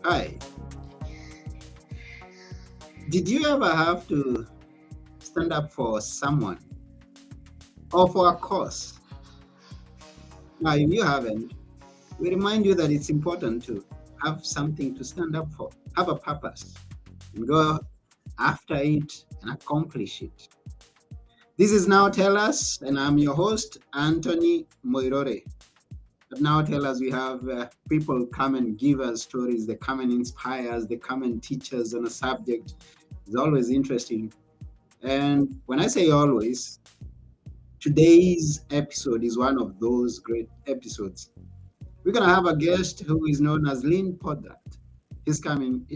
Hi, did you ever have to stand up for someone or for a cause? Now, if you haven't, we remind you that it's important to have something to stand up for, have a purpose, and go after it and accomplish it. This is Now Tell Us, and I'm your host, Anthony Moirore. But Now Tell Us, we have people come and give us stories, they come and inspire us, they come and teach us on a subject. It's always interesting. And when I say always, today's episode is one of those great episodes. We're gonna have a guest who is known as Lynne Podrat.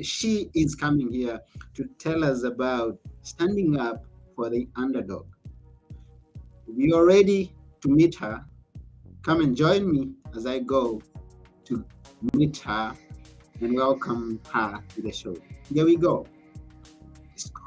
She is coming here to tell us about standing up for the underdog. If you're ready to meet her, come and join me as I go to meet her and welcome her to the show. Here we go. Let's go.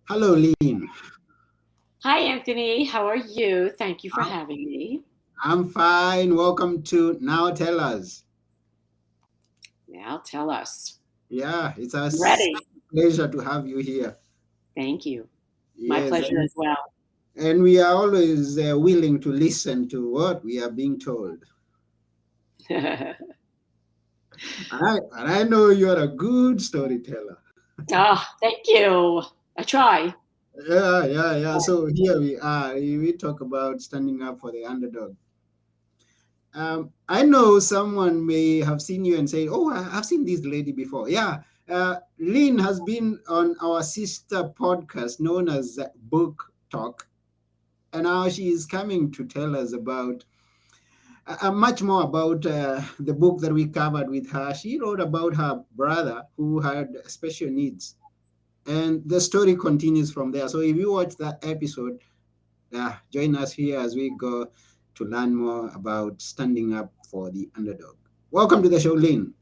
Hello, Lynne. Hi, Anthony. How are you? Thank you for having me. I'm fine. Welcome to Now Tell Us. Now tell us. Yeah, it's a I'm ready. pleasure to have you here. Thank you. My Yes, pleasure as well. and we are always willing to listen to what we are being told. And I know you're a good storyteller. Thank you. I try. Yeah. So here we are. We talk about standing up for the underdog. I know someone may have seen you and say, "Oh, I've seen this lady before." Yeah, Lynne has been on our sister podcast known as Book Talk, and now she is coming to tell us about much more about the book that we covered with her. She wrote about her brother who had special needs, and the story continues from there. So if you watch that episode, join us here as we go to learn more about standing up for the underdog. Welcome to the show, Lynne.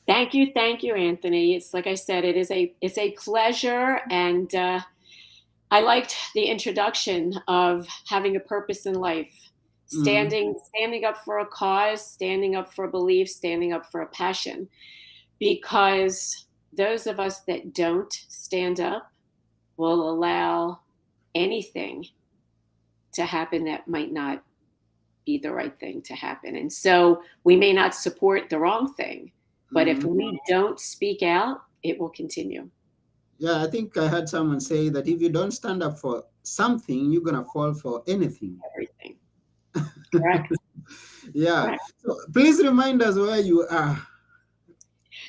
Thank you, Anthony. It's like I said, it's a pleasure, and I liked the introduction of having a purpose in life, Mhm. standing up for a cause, standing up for a belief, standing up for a passion, because those of us that don't stand up will allow anything to happen that might not be the right thing to happen. And so we may not support the wrong thing, but if Mhm. we don't speak out, it will continue. Yeah, I think I heard someone say that if you don't stand up for something, you're gonna fall for anything. Everything. Correct. Yeah. Correct. So please remind us where you are.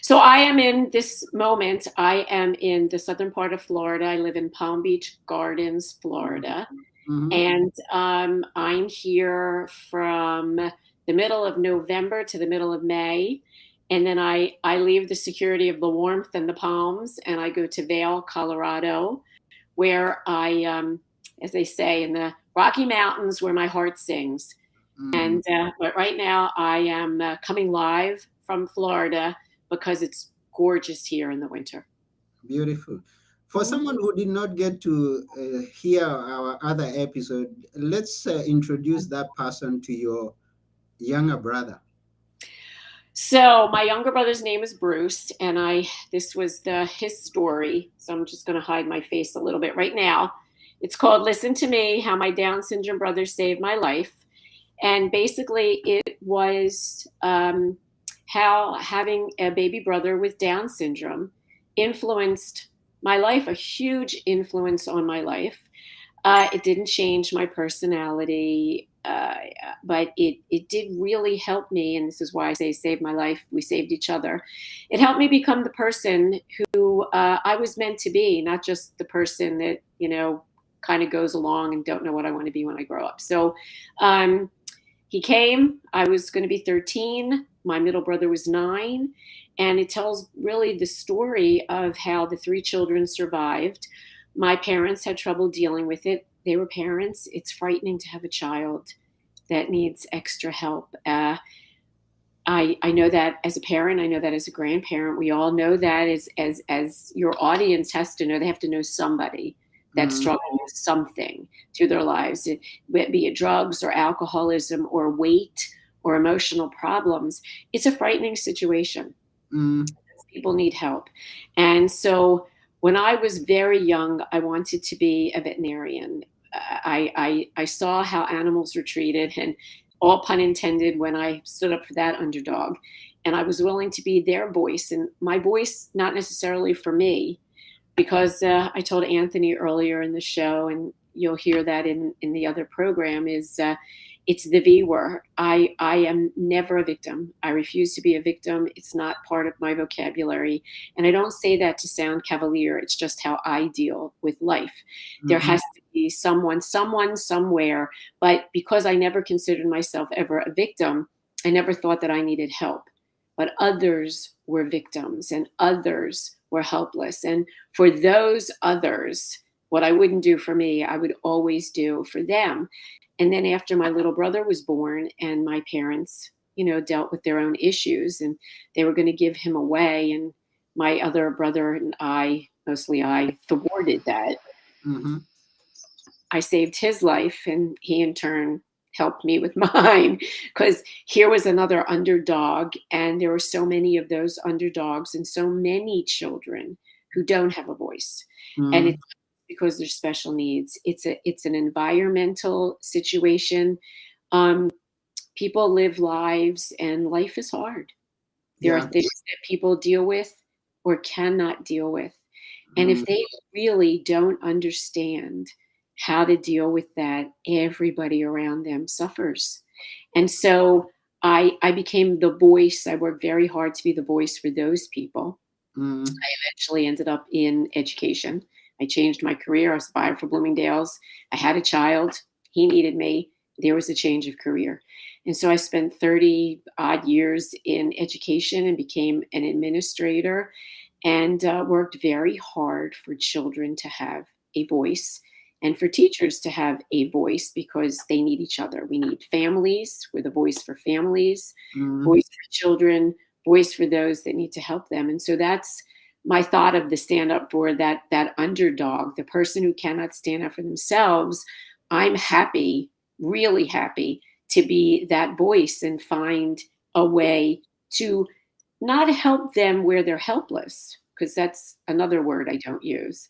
So I am in this moment, I am in the southern part of Florida. I live in Palm Beach Gardens, Florida. Mhm. And I'm here from the middle of November to the middle of May. And then I leave the security of the warmth and the palms and I go to Vail, Colorado, where as they say, in the Rocky Mountains where my heart sings. Mm. And but right now I am coming live from Florida because it's gorgeous here in the winter. Beautiful. For Mhm. someone who did not get to hear our other episode, let's introduce that person to your younger brother. So my younger brother's name is Bruce, and this was his story. So I'm just going to hide my face a little bit right now. It's called "Listen to Me: How My Down Syndrome Brother Saved My Life," and basically it was how having a baby brother with Down syndrome influenced my life, a huge influence on my life. It didn't change my personality, but it did really help me. And this is why I say saved my life. We saved each other. It helped me become the person who I was meant to be, not just the person that, kind of goes along and don't know what I want to be when I grow up. So he came, I was going to be 13. My middle brother was 9. And it tells really the story of how the 3 children survived. My parents had trouble dealing with it. They were parents. It's frightening to have a child that needs extra help. I know that as a parent. I know that as a grandparent. We all know that as your audience has to know. They have to know somebody that's Mm, struggling with something through their lives, be it drugs or alcoholism or weight or emotional problems. It's a frightening situation. mm, People need help. And so when I was very young, I wanted to be a veterinarian. I saw how animals were treated, and all pun intended, when I stood up for that underdog. And I was willing to be their voice, and my voice, not necessarily for me, because I told Anthony earlier in the show, and you'll hear that in the other program, is it's the V word. I am never a victim. I refuse to be a victim. It's not part of my vocabulary. And I don't say that to sound cavalier. It's just how I deal with life. There mhm, has to be someone, somewhere. But because I never considered myself ever a victim, I never thought that I needed help. But others were victims and others were helpless. And for those others, what I wouldn't do for me, I would always do for them. And then after my little brother was born and my parents, dealt with their own issues, and they were going to give him away, and my other brother and I, mostly I, thwarted that. mhm. I saved his life, and he in turn helped me with mine, because here was another underdog, and there were so many of those underdogs and so many children who don't have a voice. And Mm, it's because they're special needs. It's an environmental situation. um, People live lives, and life is hard. There are yeah. things that people deal with or cannot deal with. And if Mm, they really don't understand how to deal with that, everybody around them suffers. And so I became the voice. I worked very hard to be the voice for those people. mm, I eventually ended up in education. I changed my career. I was a buyer for Bloomingdale's. I had a child. He needed me. There was a change of career. And so I spent 30 odd years in education and became an administrator, and worked very hard for children to have a voice and for teachers to have a voice, because they need each other. We need families with a voice for families, mm, voice for children, voice for those that need to help them. And so that's my thought of the stand up for that underdog, the person who cannot stand up for themselves. I'm happy, really happy, to be that voice and find a way to not help them where they're helpless, because that's another word I don't use,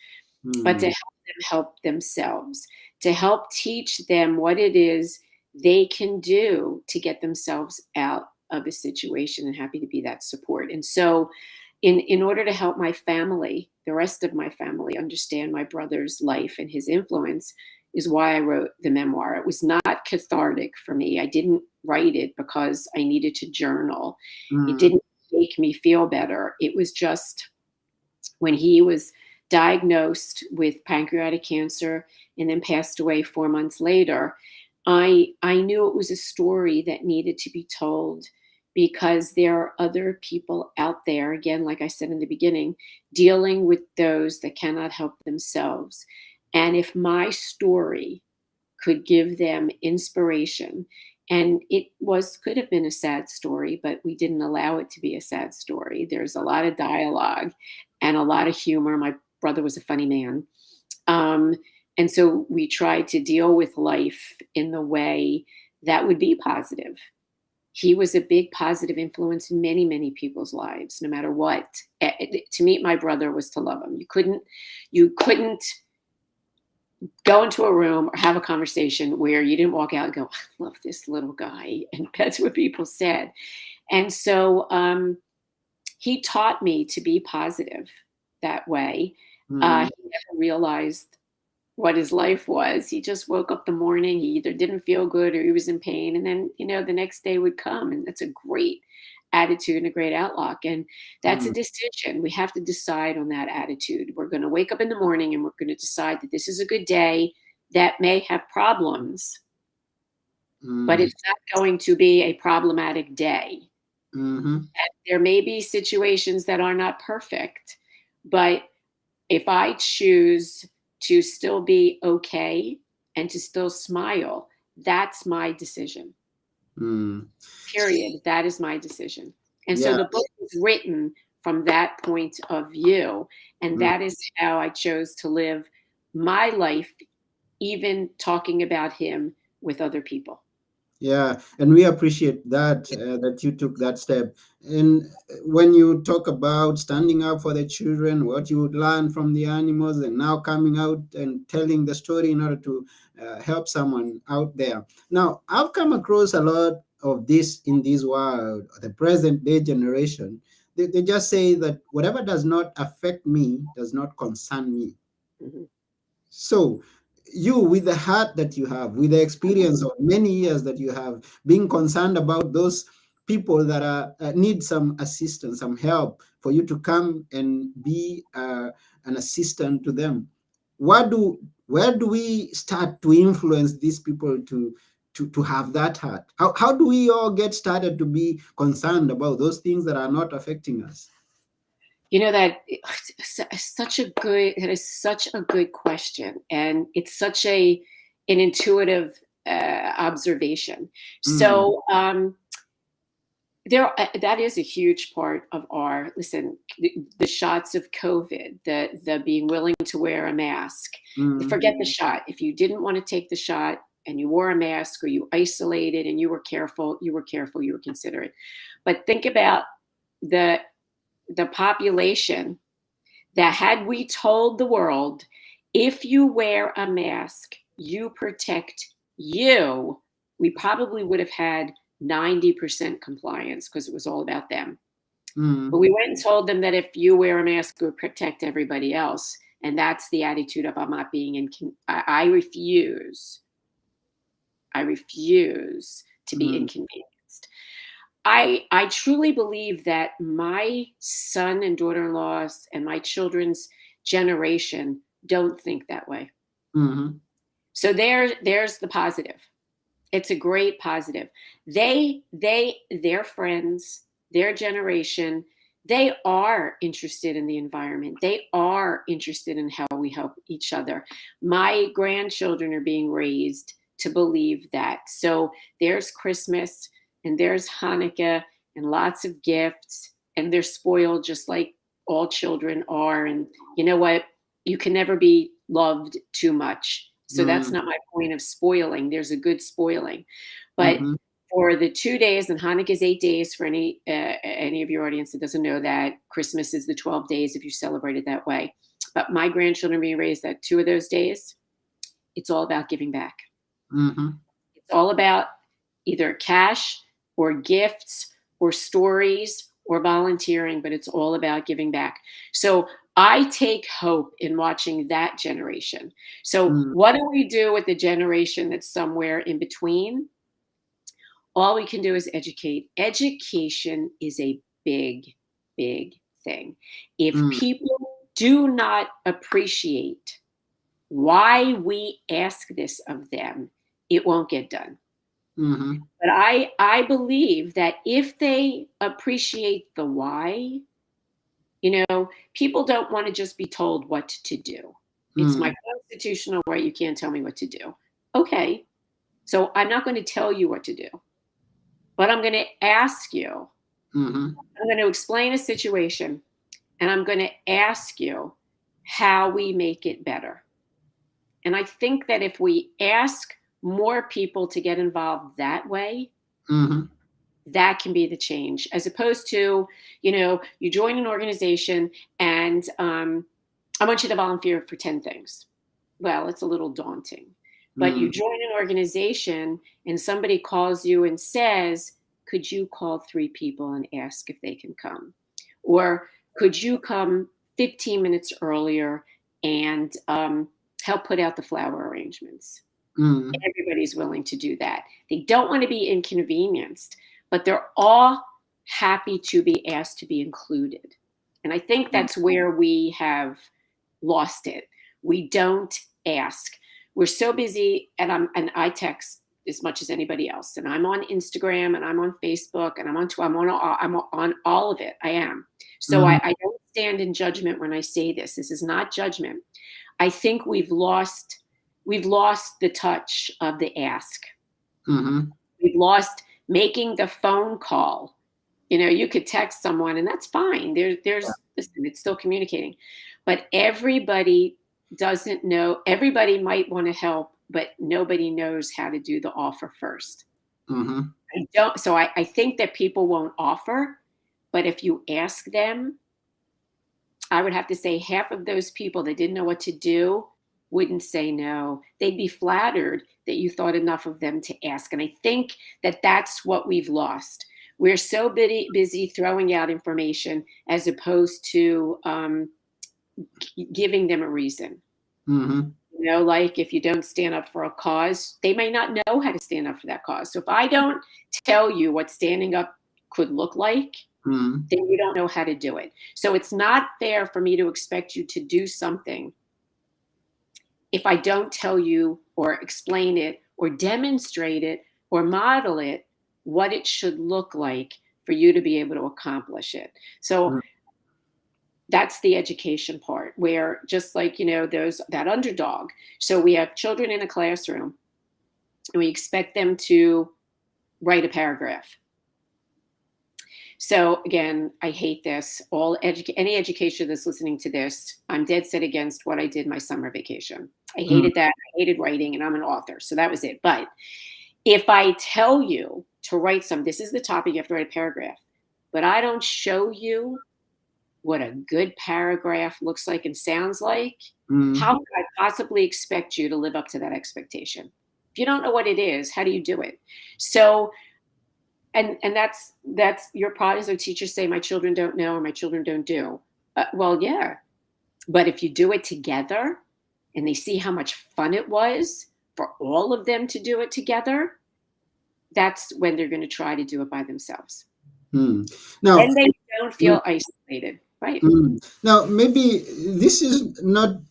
but to mm, help them help themselves, to help teach them what it is they can do to get themselves out of a situation, and happy to be that support. And so in order to help my family, the rest of my family, understand my brother's life and his influence, is why I wrote the memoir. It was not cathartic for me. I didn't write it because I needed to journal. It mm, didn't make me feel better. It was just, when he was diagnosed with pancreatic cancer and then passed away 4 months later, I knew it was a story that needed to be told, because there are other people out there, again, like I said in the beginning, dealing with those that cannot help themselves. And if my story could give them inspiration, and it was could have been a sad story, but we didn't allow it to be a sad story. There's a lot of dialogue and a lot of humor. My brother was a funny man. um, and so we tried to deal with life in the way that would be positive. He was a big positive influence in many, many people's lives, no matter what. To meet my brother was to love him. You couldn't go into a room or have a conversation where you didn't walk out and go, I love this little guy. And that's what people said. And so he taught me to be positive that way. mm, He never realized what his life was. He just woke up the morning, he either didn't feel good or he was in pain. And then, the next day would come. And that's a great attitude and a great outlook. And that's a mm, decision. We have to decide on that attitude. We're going to wake up in the morning and we're going to decide that this is a good day that may have problems, but mm, it's not going to be a problematic day. Mm-hmm. There may be situations that are not perfect, but if I choose to still be okay and to still smile, that's my decision. Mm. Period. That is my decision. And so Yeah. the book was written from that point of view. And Mm. that is how I chose to live my life, even talking about him with other people. Yeah, and we appreciate that that you took that step. And when you talk about standing up for the children, what you would learn from the animals, and now coming out and telling the story in order to help someone out there. Now, I've come across a lot of this in this world, the present day generation. They just say that whatever does not affect me does not concern me. Mhm. So, you, with the heart that you have, with the experience of many years that you have, being concerned about those people that are need some assistance, some help, for you to come and be an assistant to them. Where do we start to influence these people to have that heart? How do we all get started to be concerned about those things that are not affecting us? That is such a good question. And it's such an intuitive observation. Mm, So, that is a huge part of our listen, the shots of COVID, the being willing to wear a mask. mm, Forget the shot. If you didn't want to take the shot and you wore a mask, or you isolated and you were careful, you were considerate. But think about the the population that, had we told the world, if you wear a mask, you protect you, we probably would have had 90% compliance, because it was all about them. But mm, we went and told them that if you wear a mask, it would protect everybody else. And that's the attitude of, I'm not being in. I refuse. I refuse to be mm, inconvenienced. I truly believe that my son and daughter-in-laws and my children's generation don't think that way. mm, So there's the positive. It's a great positive. Their friends, their generation, they are interested in the environment. They are interested in how we help each other. My grandchildren are being raised to believe that. So there's Christmas and there's Hanukkah and lots of gifts, and they're spoiled just like all children are. And you know what? You can never be loved too much. So that's mm, not my point of spoiling. There's a good spoiling. But mm, for the 2 days, and Hanukkah is 8 days, for any of your audience that doesn't know that, Christmas is the 12 days if you celebrate it that way. But my grandchildren being raised that 2 of those days, it's all about giving back. mm, It's all about either cash or gifts or stories or volunteering, but it's all about giving back. So I take hope in watching that generation. So, mm, what do we do with the generation that's somewhere in between? All we can do is educate. Education is a big, big thing. If mm, people do not appreciate why we ask this of them, it won't get done. mhm, But I believe that if they appreciate the why, people don't want to just be told what to do. It's my mm, constitutional right. You can't tell me what to do. Okay. So I'm not going to tell you what to do, but I'm going to ask you. mhm, I'm going to explain a situation, and I'm going to ask you how we make it better. And I think that if we ask more people to get involved that way, mhm, that can be the change, as opposed to, you join an organization and I want you to volunteer for 10 things. Well, it's a little daunting. But you mm, join an organization and somebody calls you and says, could you call 3 people and ask if they can come? Or could you come 15 minutes earlier and help put out the flower arrangements? mm, Everybody's willing to do that. They don't want to be inconvenienced, but they're all happy to be asked to be included. And I think mm, that's where we have lost it. We don't ask. We're so busy, and I text as much as anybody else. And I'm on Instagram and I'm on Facebook and I'm on all of it. I am. So Mm-hmm. I don't stand in judgment when I say this. This is not judgment. I think we've lost the touch of the ask. Mm-hmm. We've lost making the phone call. You could text someone and that's fine. Listen, it's still communicating. But everybody doesn't know. Everybody might want to help, but nobody knows how to do the offer first. Mm-hmm. I think that people won't offer, but if you ask them, I would have to say half of those people that didn't know what to do wouldn't say no. They'd be flattered that you thought enough of them to ask. And I think that that's what we've lost. We're so busy throwing out information as opposed to giving them a reason. Mm-hmm. Like if you don't stand up for a cause, they may not know how to stand up for that cause. So if I don't tell you what standing up could look like, Mm-hmm. then you don't know how to do it. So it's not fair for me to expect you to do something if I don't tell you or explain it or demonstrate it or model it, what it should look like for you to be able to accomplish it. So that's the education part, where just like, that underdog. So we have children in a classroom and we expect them to write a paragraph. So again, I hate this. Any education that's listening to this, I'm dead set against what I did my summer vacation. I hated that. I hated writing, and I'm an author, so that was it. But if I tell you to write this is the topic, you have to write a paragraph, but I don't show you what a good paragraph looks like and sounds like, how could I possibly expect you to live up to that expectation? If you don't know what it is, how do you do it? So, and that's your problem. So teachers say, my children don't know or my children don't do. Well, yeah. But if you do it together and they see how much fun it was for all of them to do it together, that's when they're going to try to do it by themselves. Now, and they don't feel isolated, right? Now, maybe this is not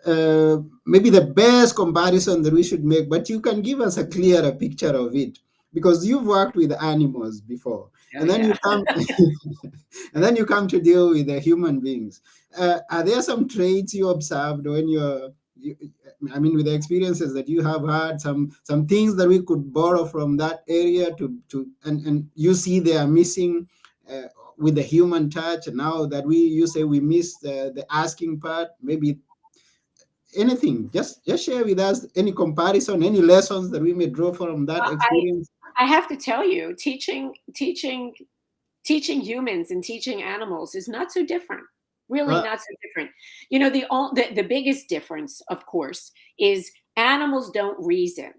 maybe the best comparison that we should make, but you can give us a clearer picture of it because you've worked with animals before, and then you come and then you come to deal with the human beings. Are there some traits you observed when I mean, with the experiences that you have had, some things that we could borrow from that area and you see they are missing with the human touch? And now that you say we miss the asking part, maybe anything, just share with us any comparison, any lessons that we may draw from that experience. I have to tell you, teaching humans and teaching animals is not so different. Really not so different. The biggest difference, of course, is animals don't reason.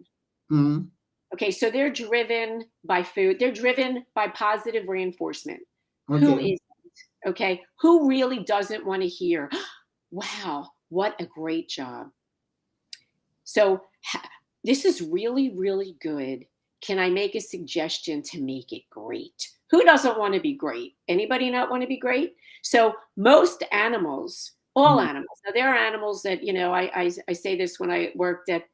Mm-hmm. Okay, so they're driven by food. They're driven by positive reinforcement. Okay. Who isn't? Okay, who really doesn't want to hear, wow, what a great job. So this is really, really good. Can I make a suggestion to make it great? Who doesn't want to be great? Anybody not want to be great? So most animals, all animals. Now there are animals that, I say this when I worked at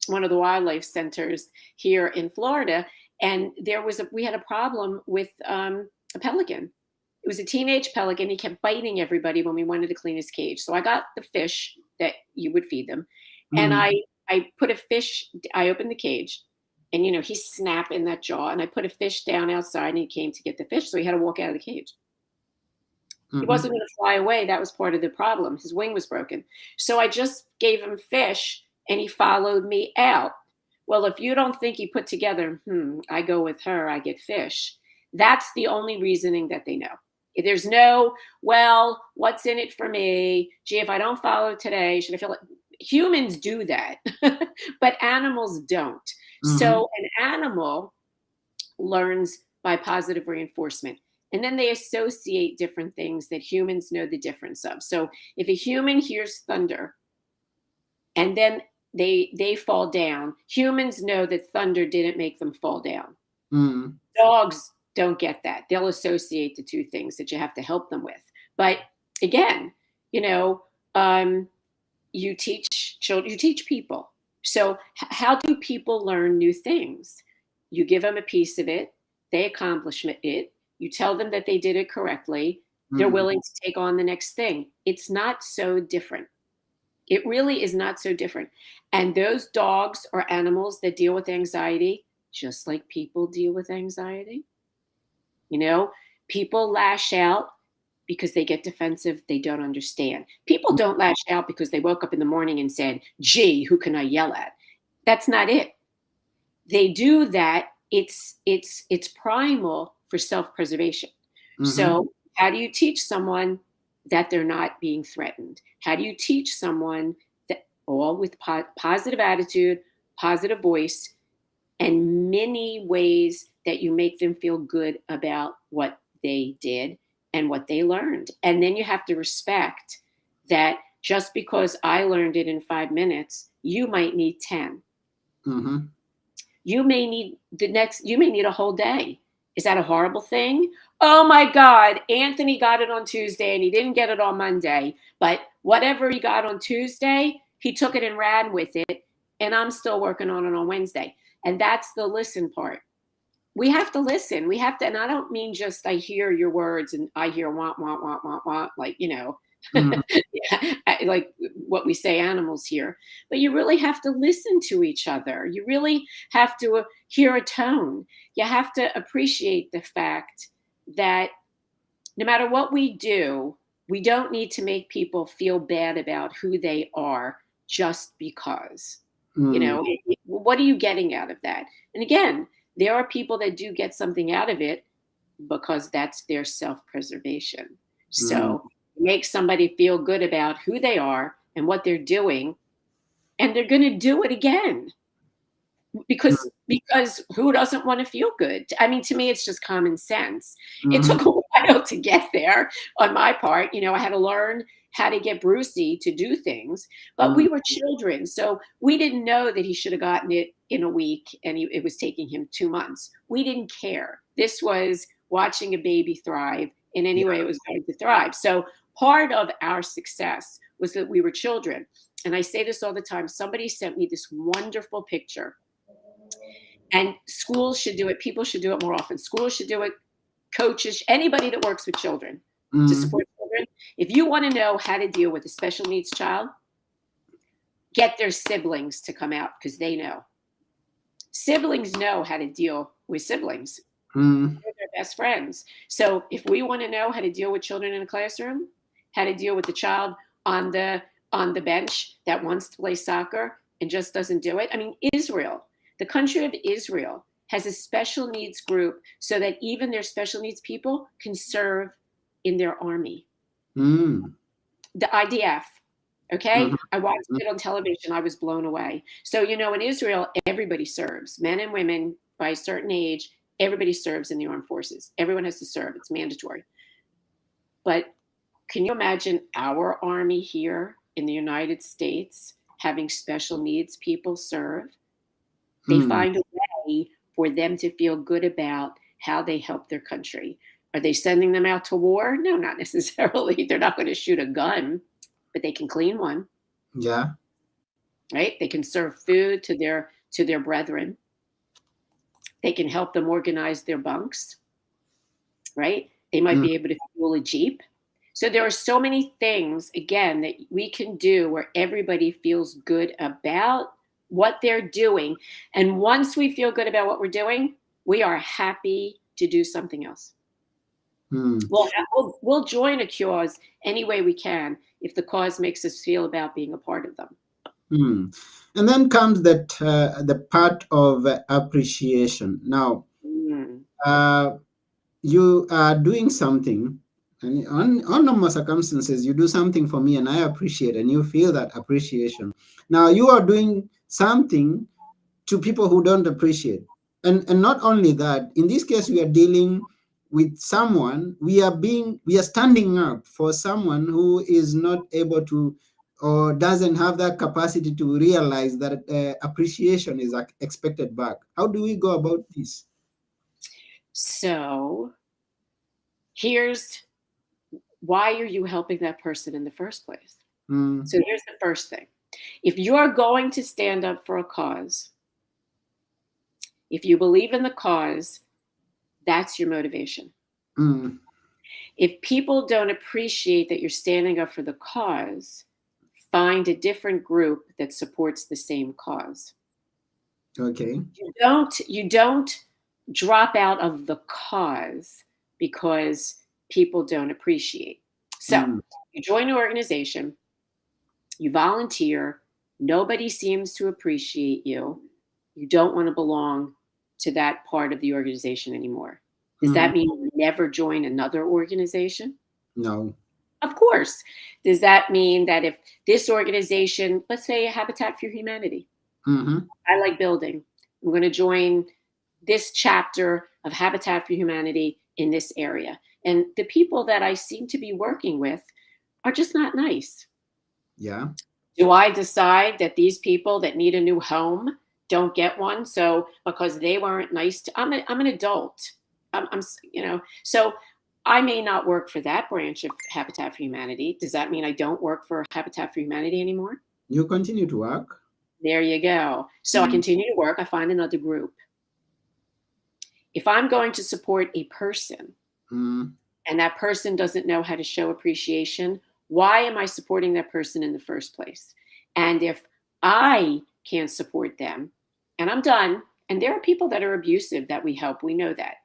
one of the wildlife centers here in Florida, and we had a problem with a pelican. It was a teenage pelican. He kept biting everybody when we wanted to clean his cage. So I got the fish that you would feed them, and I put a fish. I opened the cage. And, he's snapping that jaw. And I put a fish down outside and he came to get the fish. So he had to walk out of the cage. He wasn't going to fly away. That was part of the problem. His wing was broken. So I just gave him fish and he followed me out. Well, if you don't think he put together, I go with her, I get fish. That's the only reasoning that they know. There's no, well, what's in it for me? Gee, if I don't follow today, should I feel like humans do that, but animals don't. So an animal learns by positive reinforcement, and then they associate different things that humans know the difference of. So if a human hears thunder and then they fall down, humans know that thunder didn't make them fall down. Dogs don't get that. They'll associate the two things that you have to help them with. But again, you teach children, you teach people. So how do people learn new things? You give them a piece of it, they accomplish it, you tell them that they did it correctly, they're Mm. willing to take on the next thing. It's not so different. It really is not so different. And those dogs or animals that deal with anxiety, just like people deal with anxiety, you know, people lash out because they get defensive. They don't understand. People don't lash out because they woke up in the morning and said, gee, who can I yell at? That's not it. They do that. It's primal for self-preservation. Mm-hmm. So how do you teach someone that they're not being threatened? How do you teach someone that, all with positive attitude, positive voice, and many ways that you make them feel good about what they did and what they learned? And then you have to respect that just because I learned it in 5 minutes, you might need 10. Mm-hmm. You may need a whole day. Is that a horrible thing? Oh my God, Anthony got it on Tuesday and he didn't get it on Monday. But whatever he got on Tuesday, he took it and ran with it. And I'm still working on it on Wednesday. And that's the listen part. We have to listen. We have to, and I don't mean just I hear your words and I hear want, want, want, want, want, like, Mm-hmm. yeah, like what we say animals hear. But you really have to listen to each other. You really have to hear a tone. You have to appreciate the fact that no matter what we do, we don't need to make people feel bad about who they are just because. Mm. What are you getting out of that? And again, there are people that do get something out of it because that's their self-preservation. Mm. So make somebody feel good about who they are and what they're doing, and they're going to do it again because who doesn't want to feel good? I mean, to me, it's just common sense. It Mm-hmm. took a while to get there on my part. I had to learn how to get Brucey to do things, but Mm. we were children, so we didn't know that he should have gotten it in a week and it was taking him 2 months. We didn't care. This was watching a baby thrive in any way it was going to thrive. So part of our success was that we were children. And I say this all the time. Somebody sent me this wonderful picture, and schools should do it. People should do it more often. Schools should do it. Coaches, anybody that works with children to Mm. support children. If you want to know how to deal with a special needs child, get their siblings to come out because they know. Siblings know how to deal with siblings. Mm. They're their best friends. So if we want to know how to deal with children in a classroom, how to deal with the child on the bench that wants to play soccer and just doesn't do it. I mean, Israel, the country of Israel, has a special needs group so that even their special needs people can serve in their army. Mm. The IDF. Okay. Mhm. I watched it on television. I was blown away. So, in Israel, everybody serves, men and women by a certain age. Everybody serves in the armed forces. Everyone has to serve. It's mandatory. But can you imagine our army here in the United States having special needs people serve? They Mm. find a way for them to feel good about how they help their country. Are they sending them out to war? No, not necessarily. They're not going to shoot a gun, but they can clean one, Yeah. right? They can serve food to their brethren. They can help them organize their bunks, right? They might Mm. be able to fuel a Jeep. So there are so many things, again, that we can do where everybody feels good about what they're doing. And once we feel good about what we're doing, we are happy to do something else. Mm. We'll join a cause any way we can if the cause makes us feel about being a part of them. Mm. And then comes that the part of appreciation. Now, Mm. uh, you are doing something, and on normal circumstances, you do something for me, and I appreciate, and you feel that appreciation. Now, you are doing something to people who don't appreciate, and not only that. In this case, we are dealing with someone. We are standing up for someone who is not able to or doesn't have that capacity to realize that appreciation is expected back. How do we go about this? So here's why are you helping that person in the first place? Mm. So here's the first thing. If you're going to stand up for a cause, if you believe in the cause, that's your motivation. Mm. If people don't appreciate that you're standing up for the cause, find a different group that supports the same cause. Okay. You don't drop out of the cause because people don't appreciate. So Mm. you join an organization, you volunteer, nobody seems to appreciate you. You don't want to belong to that part of the organization anymore. Does Mm-hmm. that mean you never join another organization? No. Of course. Does that mean that if this organization, let's say Habitat for Humanity, Mm-hmm. I like building, I'm going to join this chapter of Habitat for Humanity in this area. And the people that I seem to be working with are just not nice. Yeah. Do I decide that these people that need a new home don't get one? So because they weren't nice to, I'm an adult. So I may not work for that branch of Habitat for Humanity. Does that mean I don't work for Habitat for Humanity anymore? You continue to work. There you go. So I Mm. continue to work. I find another group. If I'm going to support a person Mm. and that person doesn't know how to show appreciation, why am I supporting that person in the first place? And if I can't support them, and I'm done, and there are people that are abusive that we help, we know that.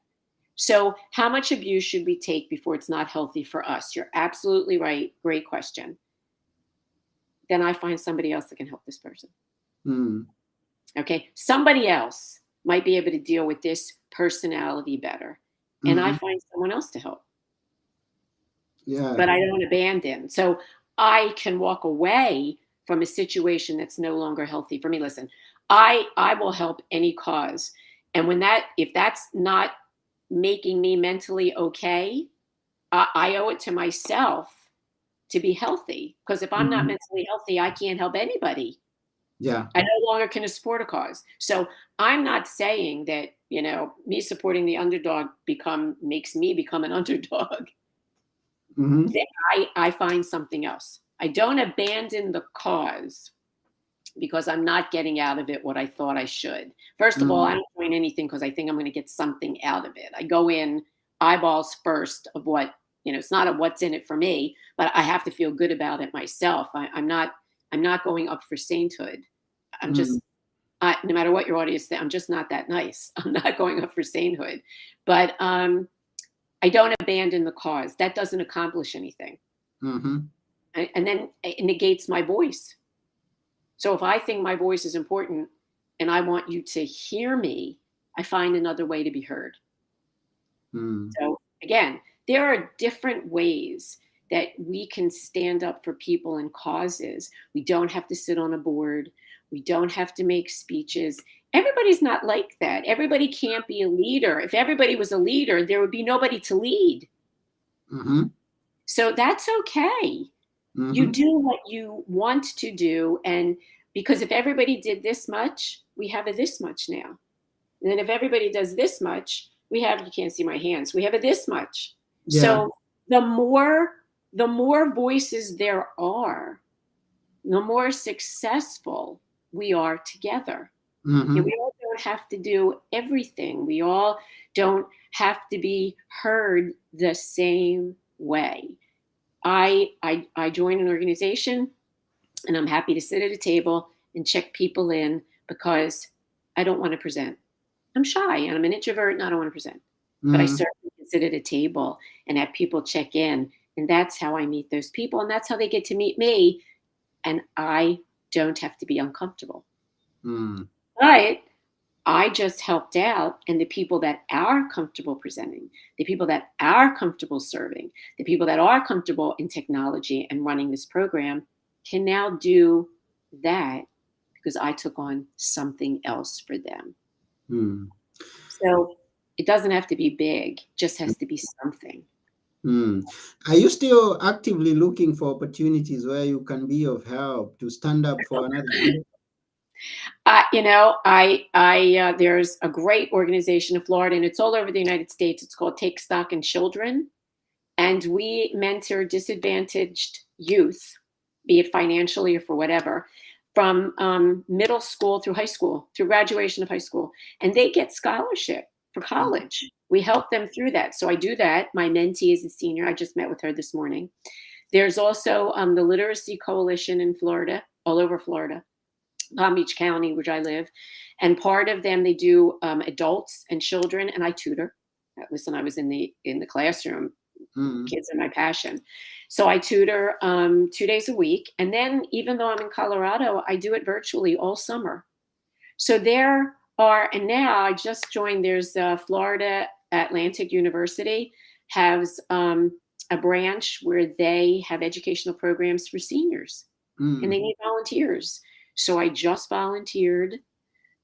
So, how much abuse should we take before it's not healthy for us? You're absolutely right. Great question. Then I find somebody else that can help this person. Mm. Okay. Somebody else might be able to deal with this personality better. And I Mm-hmm. find someone else to help. Yeah. But I don't abandon. So I can walk away from a situation that's no longer healthy for me. Listen, I will help any cause. And if that's not making me mentally okay, I owe it to myself to be healthy. Because if I'm not Mm-hmm. mentally healthy, I can't help anybody. Yeah. I no longer can support a cause. So I'm not saying that, me supporting the underdog makes me become an underdog. Mm-hmm. Then I find something else. I don't abandon the cause because I'm not getting out of it what I thought I should. First of all, Mm-hmm. I don't join anything because I think I'm going to get something out of it. I go in eyeballs first of what, it's not a what's in it for me, but I have to feel good about it myself. I'm not going up for sainthood. I'm Mm-hmm. just, no matter what your audience thinks, I'm just not that nice. I'm not going up for sainthood. But I don't abandon the cause. That doesn't accomplish anything. Mm-hmm. And then it negates my voice. So if I think my voice is important and I want you to hear me, I find another way to be heard. Mm. So again, there are different ways that we can stand up for people and causes. We don't have to sit on a board. We don't have to make speeches. Everybody's not like that. Everybody can't be a leader. If everybody was a leader, there would be nobody to lead. Mm-hmm. So that's okay. You Mm-hmm. do what you want to do. And because if everybody did this much, we have a this much now. And then if everybody does this much, you can't see my hands, we have a this much. Yeah. So the more voices there are, the more successful we are together. And Mm-hmm. we all don't have to do everything. We all don't have to be heard the same way. I join an organization and I'm happy to sit at a table and check people in because I don't want to present. I'm shy and I'm an introvert and I don't want to present. But I Mm-hmm. certainly can sit at a table and have people check in. And that's how I meet those people. And that's how they get to meet me. And I don't have to be uncomfortable. Mm-hmm. But I just helped out, and the people that are comfortable presenting, the people that are comfortable serving, the people that are comfortable in technology and running this program can now do that because I took on something else for them. Mm. So it doesn't have to be big, just has to be something. Mm. Are you still actively looking for opportunities where you can be of help to stand up for another? There's a great organization in Florida, and it's all over the United States. It's called Take Stock in Children, and we mentor disadvantaged youth, be it financially or for whatever, from middle school through high school, through graduation of high school, and they get scholarship for college. We help them through that. So I do that. My mentee is a senior. I just met with her this morning. There's also the Literacy Coalition in Florida, all over Florida, Palm Beach County, which I live. And part of them, they do adults and children, and I tutor. Listen, I was in the classroom. Kids are my passion. So I tutor 2 days a week. And then even though I'm in Colorado, I do it virtually all summer. So there are, and now I just joined, there's Florida Atlantic University has a branch where they have educational programs for seniors and they need volunteers. So I just volunteered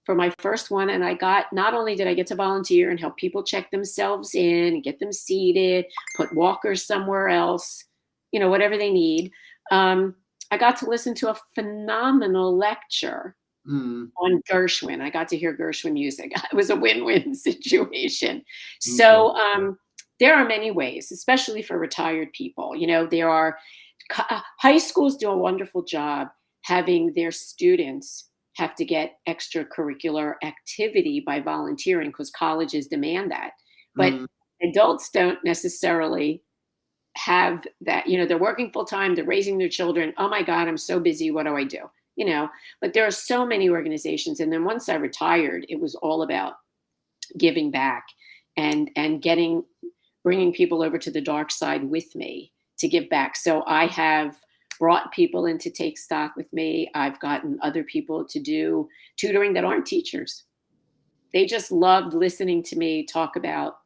for my first one. And not only did I get to volunteer and help people check themselves in and get them seated, put walkers somewhere else, whatever they need. I got to listen to a phenomenal lecture on Gershwin. I got to hear Gershwin music. It was a win-win situation. So there are many ways, especially for retired people. There are high schools do a wonderful job having their students have to get extracurricular activity by volunteering because colleges demand that. But adults don't necessarily have that. They're working full time, they're raising their children. Oh my God, I'm so busy. What do I do? But there are so many organizations. And then once I retired, it was all about giving back and bringing people over to the dark side with me to give back. So I have brought people in to take stock with me. I've gotten other people to do tutoring that aren't teachers. They just loved listening to me talk about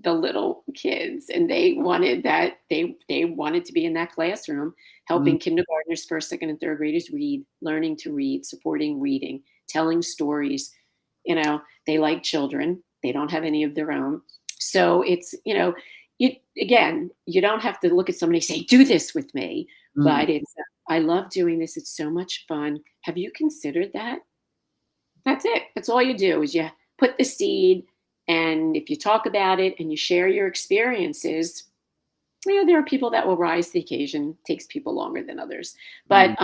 the little kids, and they wanted that. They wanted to be in that classroom, helping kindergartners, first, second, and third graders read, learning to read, supporting reading, telling stories. They like children. They don't have any of their own. So it's, you don't have to look at somebody and say, do this with me. But I love doing this. It's so much fun. Have you considered that? That's it. That's all you do is you put the seed. And if you talk about it and you share your experiences, there are people that will rise to the occasion. It takes people longer than others. But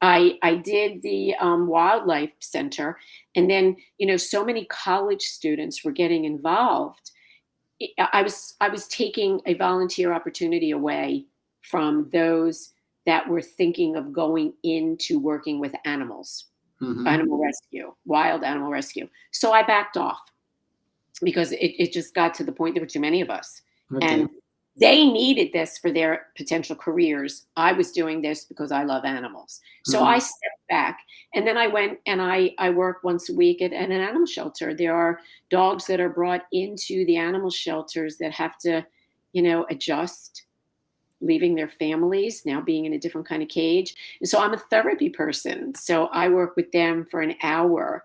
I did the wildlife center. And then, so many college students were getting involved. I was taking a volunteer opportunity away from those that were thinking of going into working with animals, animal rescue, wild animal rescue. So I backed off because it just got to the point there were too many of us. Okay. And they needed this for their potential careers. I was doing this because I love animals. So I stepped back, and then I went and I work once a week at an animal shelter. There are dogs that are brought into the animal shelters that have to, adjust, leaving their families, now being in a different kind of cage. And so I'm a therapy person. So I work with them for an hour.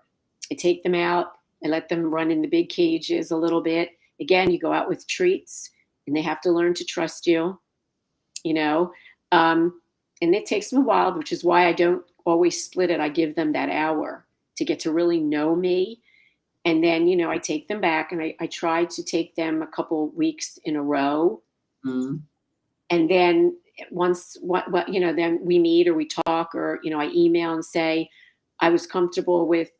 I take them out. I let them run in the big cages a little bit. Again, you go out with treats, and they have to learn to trust you, and it takes them a while, which is why I don't always split it. I give them that hour to get to really know me. And then, I take them back, and I try to take them a couple weeks in a row. And then once, then we meet or we talk, or, I email and say, I was comfortable with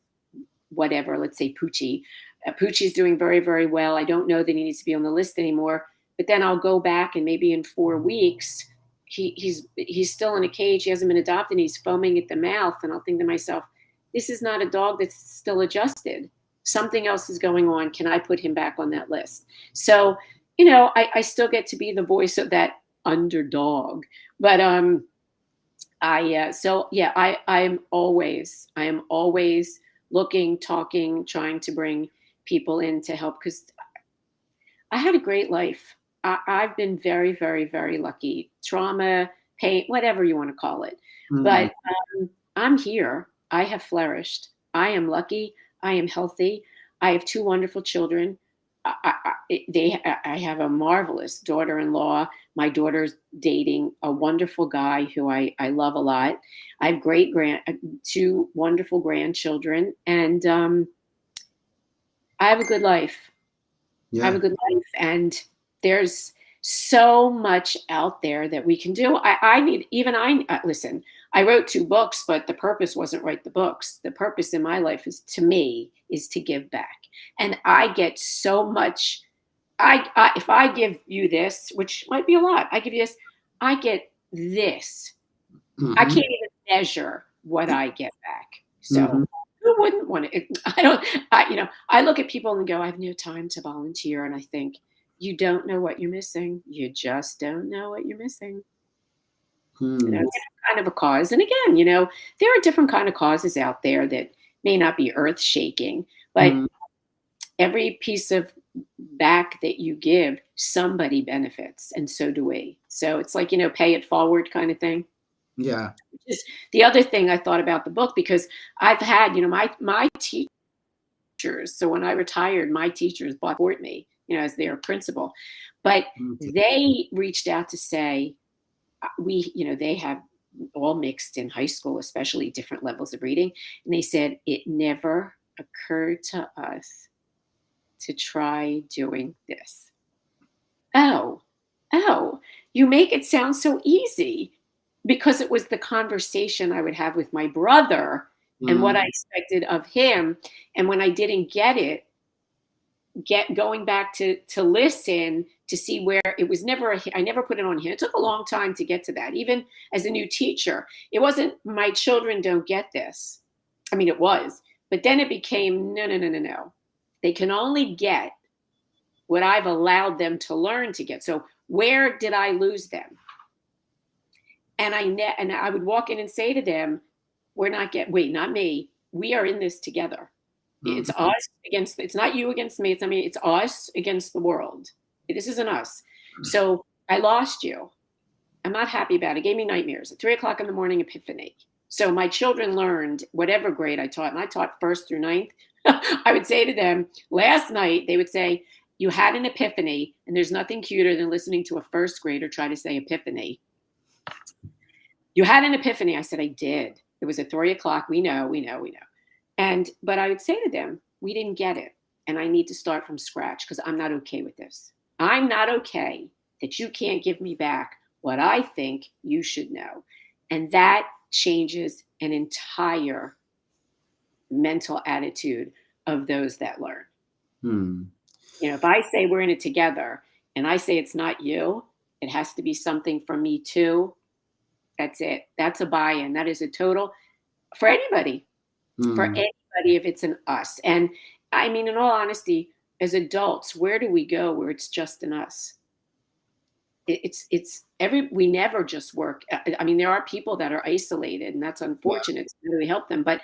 whatever, let's say Poochie. Poochie's doing very, very well. I don't know that he needs to be on the list anymore. But then I'll go back, and maybe in 4 weeks, he's still in a cage. He hasn't been adopted. And he's foaming at the mouth. And I'll think to myself, this is not a dog that's still adjusted. Something else is going on. Can I put him back on that list? So, I still get to be the voice of that underdog. But I am always looking, talking, trying to bring people in to help, because I had a great life. I've been very, very, very lucky. Trauma, pain, whatever you want to call it. But I'm here. I have flourished. I am lucky. I am healthy. I have 2 wonderful children. I have a marvelous daughter-in-law. My daughter's dating a wonderful guy who I love a lot. I have 2 wonderful grandchildren, and I have a good life. Yeah. I have a good life, and there's so much out there that we can do. Listen, I wrote 2 books, but the purpose wasn't write the books. The purpose in my life is, to me, is to give back. And I get so much. If I give you this, which might be a lot, I give you this, I get this. I Mm-hmm. can't even measure what I get back. Mm-hmm. So who wouldn't want it? I don't, I look at people and go, I have no time to volunteer. And I think, you don't know what you're missing. You just don't know what you're missing. Mm. Different kind of a cause. And again, there are different kind of causes out there that may not be earth shaking, but Mm. every piece of back that you give, somebody benefits, and so do we. So it's like, pay it forward kind of thing. Yeah. Just the other thing I thought about the book, because I've had, my teachers. So when I retired, my teachers bought me, as their principal, but Okay. they reached out to say, they have all mixed in high school, especially different levels of reading. And they said, it never occurred to us to try doing this. Oh, you make it sound so easy, because it was the conversation I would have with my brother and what I Mm. expected of him. And when I didn't get it, going back to listen to see where it was never, I never put it on him. It took a long time to get to that. Even as a new teacher, it wasn't, my children don't get this. I mean, it was, but then it became, no, no, no, no, no. They can only get what I've allowed them to learn to get. So where did I lose them? And I would walk in and say to them, wait, not me. We are in this together. It's Mm. us against, it's not you against me. It's us against the world. This isn't us. So I lost you. I'm not happy about it. It gave me nightmares. At 3:00 in the morning, epiphany. So my children learned whatever grade I taught, and I taught first through ninth. I would say to them, last night, they would say, you had an epiphany, and there's nothing cuter than listening to a first grader try to say epiphany. You had an epiphany. I said, I did. It was at 3:00. We know. But I would say to them, we didn't get it. And I need to start from scratch, because I'm not okay with this. I'm not okay that you can't give me back what I think you should know. And that changes an entire mental attitude of those that learn. Mm. If I say we're in it together and I say it's not you, it has to be something from me too. That's it. That's a buy-in. That is a total, for anybody, Mm. if it's an us. And I mean, in all honesty, as adults, where do we go where it's just an us? We never just work. I mean, there are people that are isolated, and that's Yeah. unfortunate to really help them. But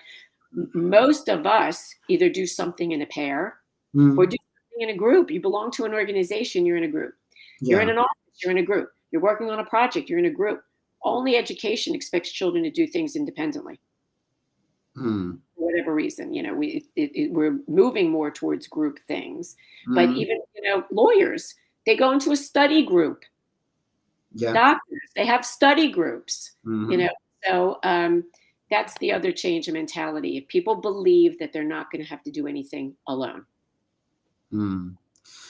most of us either do something in a pair or Mm. do something in a group. You belong to an organization, you're in a group. You're in Yeah. an office, you're in a group. You're working on a project, you're in a group. Only education expects children to do things independently. Mm. For whatever reason, we're moving more towards group things. But Mm. even, lawyers, they go into a study group. Yeah. Doctors, they have study groups, you Mm-hmm. know. So that's the other change in mentality. If people believe that they're not going to have to do anything alone, Mm.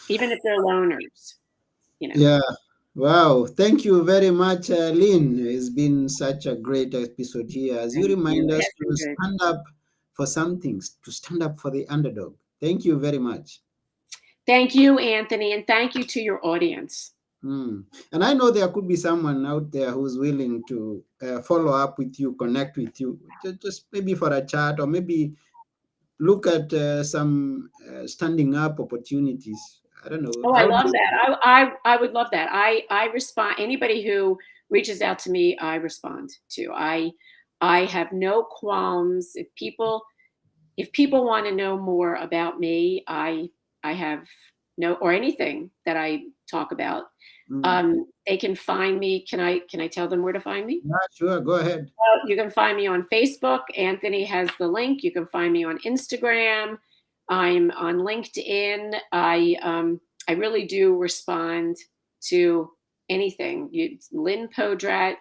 even if they're loners. Yeah. Wow. Thank you very much, Lynn. It's been such a great episode here as you Thank you. remind It us has been to good. stand up for some things, to stand up for the underdog. Thank you very much. Thank you, Anthony, and thank you to your audience. Mm. And I know there could be someone out there who's willing to follow up with you, connect with you, just maybe for a chat, or maybe look at some standing up opportunities. I don't know. Oh, I How do love you? that. I would love that. I respond. Anybody who reaches out to me, I respond to. I have no qualms. If people want to know more about me, I have no, or anything that I talk about. Mm. They can find me. Can I tell them where to find me? Yeah, sure. Go ahead. You can find me on Facebook. Anthony has the link. You can find me on Instagram. I'm on LinkedIn. I really do respond to anything. Lynne Podrat,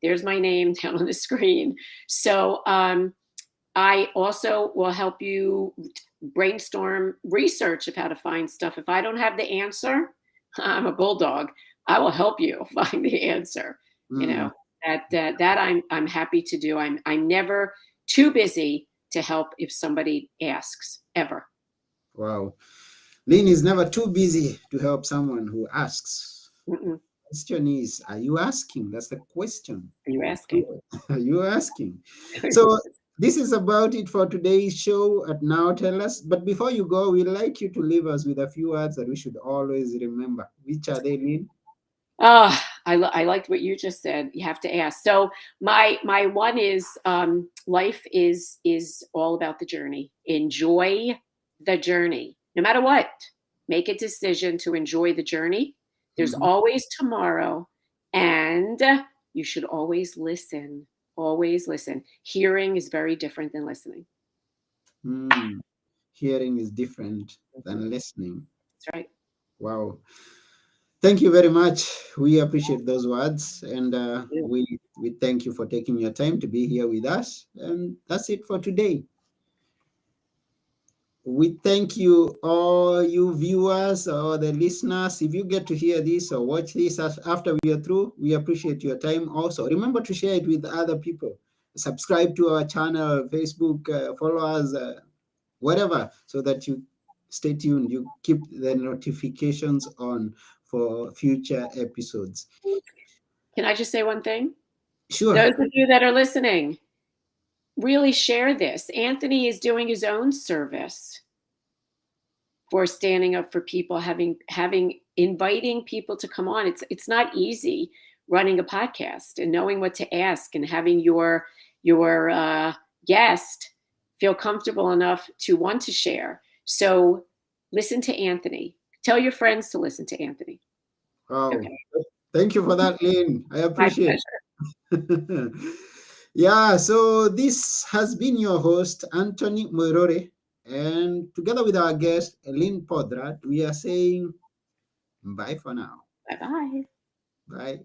there's my name down on the screen. So I also will help you brainstorm research of how to find stuff. If I don't have the answer, I'm a bulldog. I will help you find the answer. You Mm, know, that I'm happy to do. I'm never too busy to help if somebody asks, ever. wow. Lynn is never too busy to help someone who asks. Mm-mm. Question is, are you asking? That's the question. Are you asking? Are you asking? So this is about it for today's show at Now Tell Us. But before you go, we'd like you to leave us with a few words that we should always remember. Which are they, Lynn? Oh, I liked what you just said. You have to ask. So my one is life is all about the journey. Enjoy the journey, no matter what. Make a decision to enjoy the journey. There's Mhm. always tomorrow, and you should always listen. Always listen. Hearing is very different than listening. Mm. Hearing is different Mhm. than listening. That's right. Wow. Thank you very much. We appreciate those words, and Yeah. we thank you for taking your time to be here with us. And that's it for today. We thank you, all you viewers or the listeners. If you get to hear this or watch this after we are through, we appreciate your time. Also, remember to share it with other people. Subscribe to our channel, Facebook, follow us, whatever, so that you stay tuned. You keep the notifications on for future episodes. Can I just say one thing? Sure. Those of you that are listening, really share this. Anthony is doing his own service for standing up for people, having inviting people to come on. It's not easy running a podcast and knowing what to ask and having your guest feel comfortable enough to want to share. So listen to Anthony. Tell your friends to listen to Anthony. Wow. Okay. Thank you for that, Lynn. I My appreciate. pleasure. Yeah, so this has been your host, Anthony Moirore, and together with our guest, Lynn Podrat, we are saying bye for now. Bye bye. Bye.